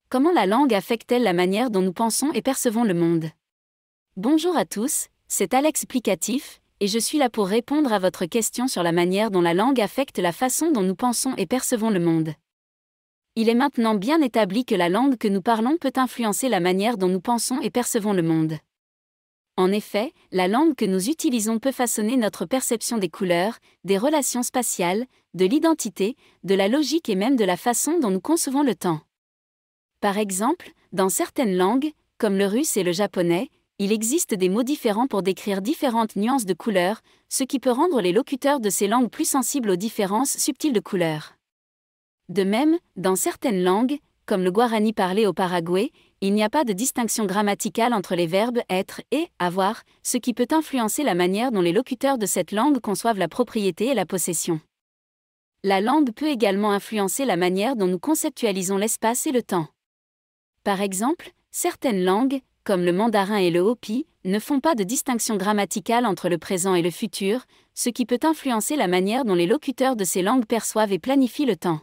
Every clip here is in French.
Comment la langue affecte-t-elle la manière dont nous pensons et percevons le monde? Bonjour à tous, c'est Alex Plicatif, et je suis là pour répondre à votre question sur la manière dont la langue affecte la façon dont nous pensons et percevons le monde. Il est maintenant bien établi que la langue que nous parlons peut influencer la manière dont nous pensons et percevons le monde. En effet, la langue que nous utilisons peut façonner notre perception des couleurs, des relations spatiales, de l'identité, de la logique et même de la façon dont nous concevons le temps. Par exemple, dans certaines langues, comme le russe et le japonais, il existe des mots différents pour décrire différentes nuances de couleurs, ce qui peut rendre les locuteurs de ces langues plus sensibles aux différences subtiles de couleurs. De même, dans certaines langues, comme le guarani parlé au Paraguay, il n'y a pas de distinction grammaticale entre les verbes être et avoir, ce qui peut influencer la manière dont les locuteurs de cette langue conçoivent la propriété et la possession. La langue peut également influencer la manière dont nous conceptualisons l'espace et le temps. Par exemple, certaines langues, comme le mandarin et le hopi, ne font pas de distinction grammaticale entre le présent et le futur, ce qui peut influencer la manière dont les locuteurs de ces langues perçoivent et planifient le temps.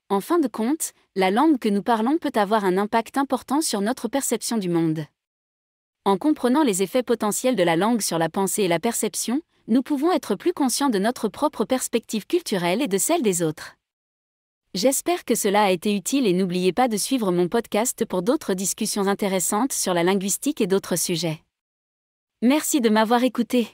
En fin de compte, la langue que nous parlons peut avoir un impact important sur notre perception du monde. En comprenant les effets potentiels de la langue sur la pensée et la perception, nous pouvons être plus conscients de notre propre perspective culturelle et de celle des autres. J'espère que cela a été utile et n'oubliez pas de suivre mon podcast pour d'autres discussions intéressantes sur la linguistique et d'autres sujets. Merci de m'avoir écouté.